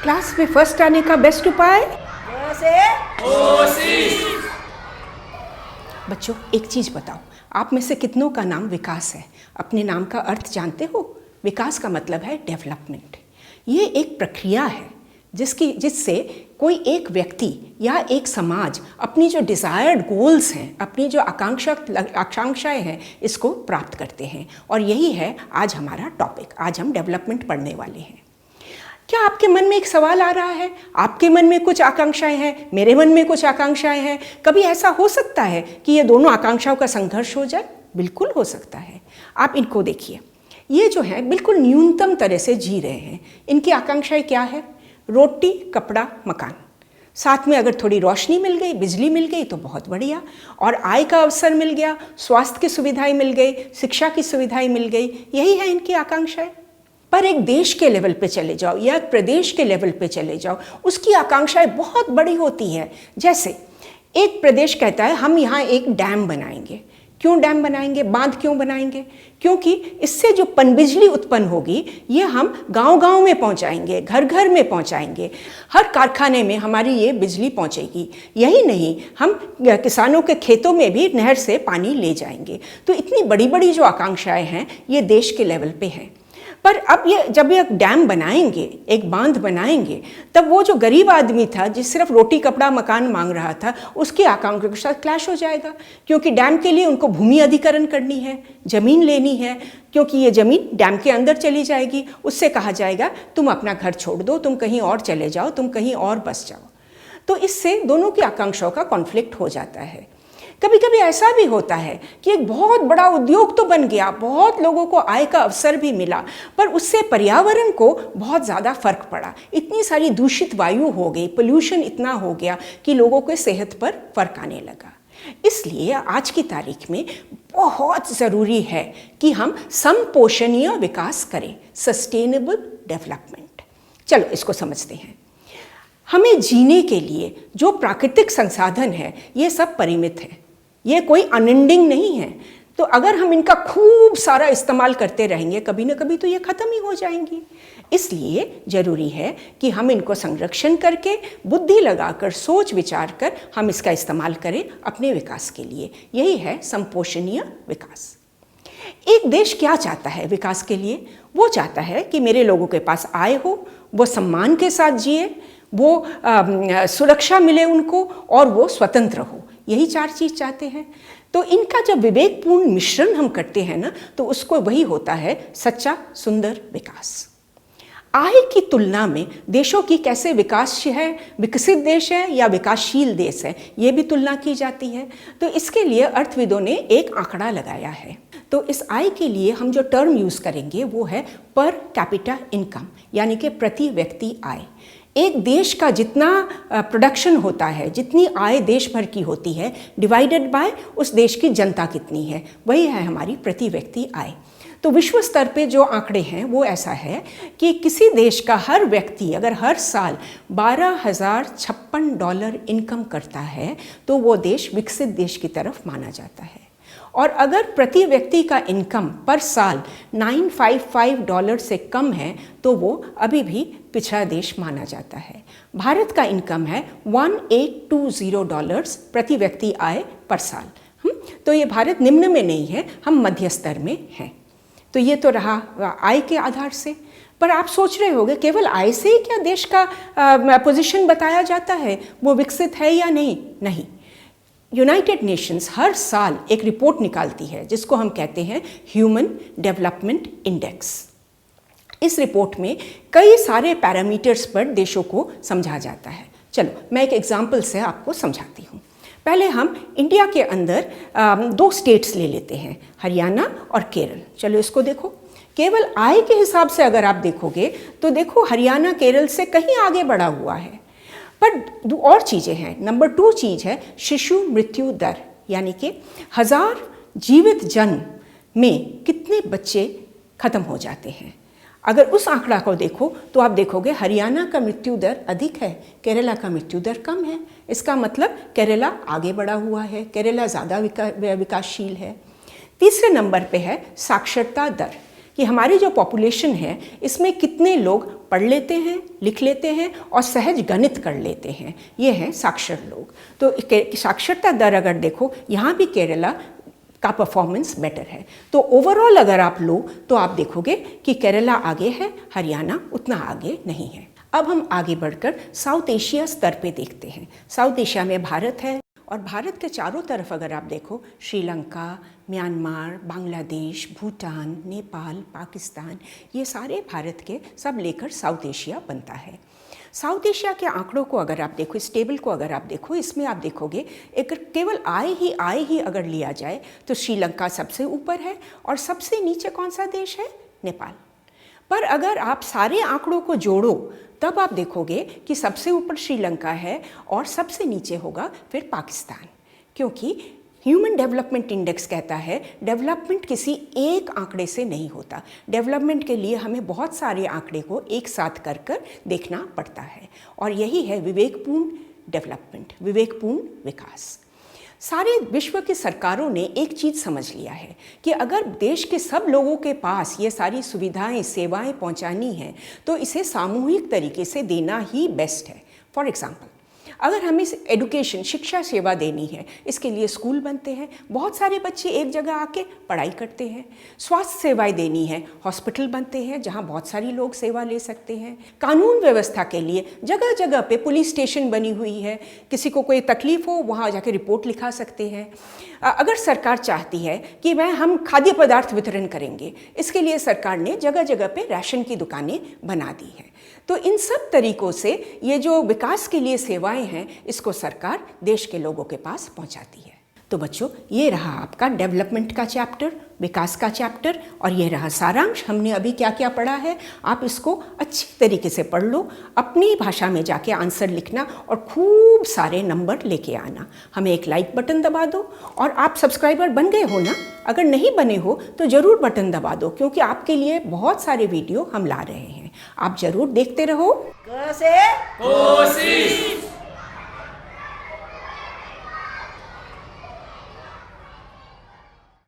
Class में first आने का बेस्ट उपाय बच्चों, एक चीज बताओ, आप में से कितनों का नाम विकास है? अपने नाम का अर्थ जानते हो? विकास का मतलब है डेवलपमेंट। ये एक प्रक्रिया है जिससे कोई एक व्यक्ति या एक समाज अपनी जो डिज़ायर्ड गोल्स हैं, अपनी जो आकांक्षाएं हैं, इसको प्राप्त करते हैं। और यही है आज हमारा टॉपिक। आज हम डेवलपमेंट पढ़ने वाले हैं। क्या आपके मन में एक सवाल आ रहा है? आपके मन में कुछ आकांक्षाएं हैं, मेरे मन में कुछ आकांक्षाएं हैं। कभी ऐसा हो सकता है कि ये दोनों आकांक्षाओं का संघर्ष हो जाए? बिल्कुल हो सकता है। आप इनको देखिए, ये जो है बिल्कुल न्यूनतम तरह से जी रहे हैं। इनकी आकांक्षाएं क्या है? रोटी, कपड़ा, मकान। साथ में अगर थोड़ी रोशनी मिल गई, बिजली मिल गई तो बहुत बढ़िया, और आय का अवसर मिल गया, स्वास्थ्य की सुविधाएं मिल गई, शिक्षा की सुविधाएं मिल गई। यही है इनकी आकांक्षाएं। पर एक देश के लेवल पे चले जाओ या एक प्रदेश के लेवल पे चले जाओ, उसकी आकांक्षाएं बहुत बड़ी होती हैं। जैसे एक प्रदेश कहता है हम यहाँ एक डैम बनाएंगे। क्यों डैम बनाएंगे? बांध क्यों बनाएंगे? क्योंकि इससे जो पनबिजली उत्पन्न होगी ये हम गांव-गांव में पहुंचाएंगे, घर-घर में पहुंचाएंगे, हर कारखाने में हमारी ये बिजली पहुंचेगी। यही नहीं, हम किसानों के खेतों में भी नहर से पानी ले जाएंगे। तो इतनी बड़ी-बड़ी जो आकांक्षाएं हैं ये देश के लेवल पे हैं। पर अब ये जब ये डैम बनाएंगे, एक बांध बनाएंगे, तब वो जो गरीब आदमी था जिस सिर्फ रोटी, कपड़ा, मकान मांग रहा था, उसकी आकांक्षा के साथ क्लैश हो जाएगा। क्योंकि डैम के लिए उनको भूमि अधिग्रहण करनी है, जमीन लेनी है, क्योंकि ये जमीन डैम के अंदर चली जाएगी। उससे कहा जाएगा तुम अपना घर छोड़ दो, तुम कहीं और चले जाओ, तुम कहीं और बस जाओ। तो इससे दोनों की आकांक्षाओं का कॉन्फ्लिक्ट हो जाता है। कभी कभी ऐसा भी होता है कि एक बहुत बड़ा उद्योग तो बन गया, बहुत लोगों को आय का अवसर भी मिला, पर उससे पर्यावरण को बहुत ज़्यादा फर्क पड़ा। इतनी सारी दूषित वायु हो गई, पोल्यूशन इतना हो गया कि लोगों के सेहत पर फर्क आने लगा। इसलिए आज की तारीख में बहुत ज़रूरी है कि हम समपोषणीय विकास करें, सस्टेनेबल डेवलपमेंट। चलो इसको समझते हैं। हमें जीने के लिए जो प्राकृतिक संसाधन है ये सब परिमित है, ये कोई अनएंडिंग नहीं है। तो अगर हम इनका खूब सारा इस्तेमाल करते रहेंगे, कभी ना कभी तो ये ख़त्म ही हो जाएंगी। इसलिए ज़रूरी है कि हम इनको संरक्षण करके, बुद्धि लगाकर, सोच विचार कर हम इसका इस्तेमाल करें अपने विकास के लिए। यही है समपोषणीय विकास। एक देश क्या चाहता है विकास के लिए? वो चाहता है कि मेरे लोगों के पास आय हो, वो सम्मान के साथ जिए, वो सुरक्षा मिले उनको, और वो स्वतंत्र हो। यही चार चीज़ चाहते हैं। तो इनका जब विवेकपूर्ण मिश्रण हम करते हैं ना, तो उसको वही होता है सच्चा सुंदर विकास। आय की तुलना में देशों की कैसे विकास है, विकसित देश है या विकासशील देश है, ये भी तुलना की जाती है। तो इसके लिए अर्थविदों ने एक आंकड़ा लगाया है। तो इस आय के लिए हम जो टर्म यूज़ करेंगे वो है पर कैपिटा इनकम, यानी कि प्रति व्यक्ति आय। एक देश का जितना प्रोडक्शन होता है, जितनी आय देश भर की होती है, डिवाइडेड बाय उस देश की जनता कितनी है, वही है हमारी प्रति व्यक्ति आय। तो विश्व स्तर पे जो आंकड़े हैं वो ऐसा है कि किसी देश का हर व्यक्ति अगर हर साल $12,056 इनकम करता है तो वो देश विकसित देश की तरफ माना जाता है। और अगर प्रति व्यक्ति का इनकम पर साल $955 से कम है तो वो अभी भी पिछड़ा देश माना जाता है। भारत का इनकम है $1820 प्रति व्यक्ति आय पर साल। तो ये भारत निम्न में नहीं है, हम मध्य स्तर में हैं। तो ये तो रहा आय के आधार से। पर आप सोच रहे होंगे केवल आय से ही क्या देश का पोजीशन बताया जाता है, वो विकसित है या नहीं? नहीं। यूनाइटेड नेशंस हर साल एक रिपोर्ट निकालती है जिसको हम कहते हैं ह्यूमन डेवलपमेंट इंडेक्स। इस रिपोर्ट में कई सारे पैरामीटर्स पर देशों को समझा जाता है। चलो मैं एक एग्जाम्पल से आपको समझाती हूँ। पहले हम इंडिया के अंदर 2 स्टेट्स ले लेते हैं, हरियाणा और केरल। चलो इसको देखो। केवल आय के हिसाब से अगर आप देखोगे तो देखो हरियाणा केरल से कहीं आगे बढ़ा हुआ है। पर और चीज़ें हैं। नंबर 2 चीज़ है शिशु मृत्यु दर, यानी कि 1000 जीवित जन्म में कितने बच्चे ख़त्म हो जाते हैं। अगर उस आंकड़ा को देखो तो आप देखोगे हरियाणा का मृत्यु दर अधिक है, केरला का मृत्यु दर कम है। इसका मतलब केरला आगे बढ़ा हुआ है, केरला ज़्यादा विकासशील है। तीसरे नंबर पे है साक्षरता दर। कि हमारी जो पॉपुलेशन है इसमें कितने लोग पढ़ लेते हैं, लिख लेते हैं और सहज गणित कर लेते हैं। ये हैं साक्षर लोग। तो साक्षरता दर अगर देखो, यहाँ भी केरला का परफॉर्मेंस बेटर है। तो ओवरऑल अगर आप लो तो आप देखोगे कि केरला आगे है, हरियाणा उतना आगे नहीं है। अब हम आगे बढ़कर साउथ एशिया स्तर पे देखते हैं। साउथ एशिया में भारत है और भारत के चारों तरफ अगर आप देखो, श्रीलंका, म्यांमार, बांग्लादेश, भूटान, नेपाल, पाकिस्तान, ये सारे भारत के सब लेकर साउथ एशिया बनता है। साउथ एशिया के आंकड़ों को अगर आप देखो, इस टेबल को अगर आप देखो, इसमें आप देखोगे एक केवल आय ही अगर लिया जाए तो श्रीलंका सबसे ऊपर है और सबसे नीचे कौन सा देश है? नेपाल। पर अगर आप सारे आंकड़ों को जोड़ो तब आप देखोगे कि सबसे ऊपर श्रीलंका है और सबसे नीचे होगा फिर पाकिस्तान, क्योंकि ह्यूमन डेवलपमेंट इंडेक्स कहता है डेवलपमेंट किसी एक आंकड़े से नहीं होता। डेवलपमेंट के लिए हमें बहुत सारे आंकड़े को एक साथ कर देखना पड़ता है और यही है विवेकपूर्ण डेवलपमेंट, विवेकपूर्ण विकास। सारे विश्व की सरकारों ने एक चीज़ समझ लिया है कि अगर देश के सब लोगों के पास ये सारी सुविधाएं, सेवाएं पहुंचानी हैं तो इसे सामूहिक तरीके से देना ही बेस्ट है। फॉर एग्जाम्पल, अगर हमें एडुकेशन, शिक्षा सेवा देनी है, इसके लिए स्कूल बनते हैं, बहुत सारे बच्चे एक जगह आके पढ़ाई करते हैं। स्वास्थ्य सेवाएं देनी है, हॉस्पिटल बनते हैं जहां बहुत सारी लोग सेवा ले सकते हैं। कानून व्यवस्था के लिए जगह जगह पे पुलिस स्टेशन बनी हुई है, किसी को कोई तकलीफ हो वहां जाके रिपोर्ट लिखा सकते हैं। अगर सरकार चाहती है कि हम खाद्य पदार्थ वितरण करेंगे, इसके लिए सरकार ने जगह जगह पे राशन की दुकानें बना दी हैं। तो इन सब तरीकों से ये जो विकास के लिए सेवाएं हैं, इसको सरकार देश के लोगों के पास पहुंचाती है। तो बच्चों, ये रहा आपका डेवलपमेंट का चैप्टर, विकास का चैप्टर, और ये रहा सारांश। हमने अभी क्या क्या पढ़ा है, आप इसको अच्छी तरीके से पढ़ लो, अपनी भाषा में जाके आंसर लिखना और खूब सारे नंबर लेके आना। हमें एक लाइक बटन दबा दो और आप सब्सक्राइबर बन गए हो ना? अगर नहीं बने हो तो ज़रूर बटन दबा दो, क्योंकि आपके लिए बहुत सारे वीडियो हम ला रहे हैं। आप ज़रूर देखते रहो। क से कोशिश।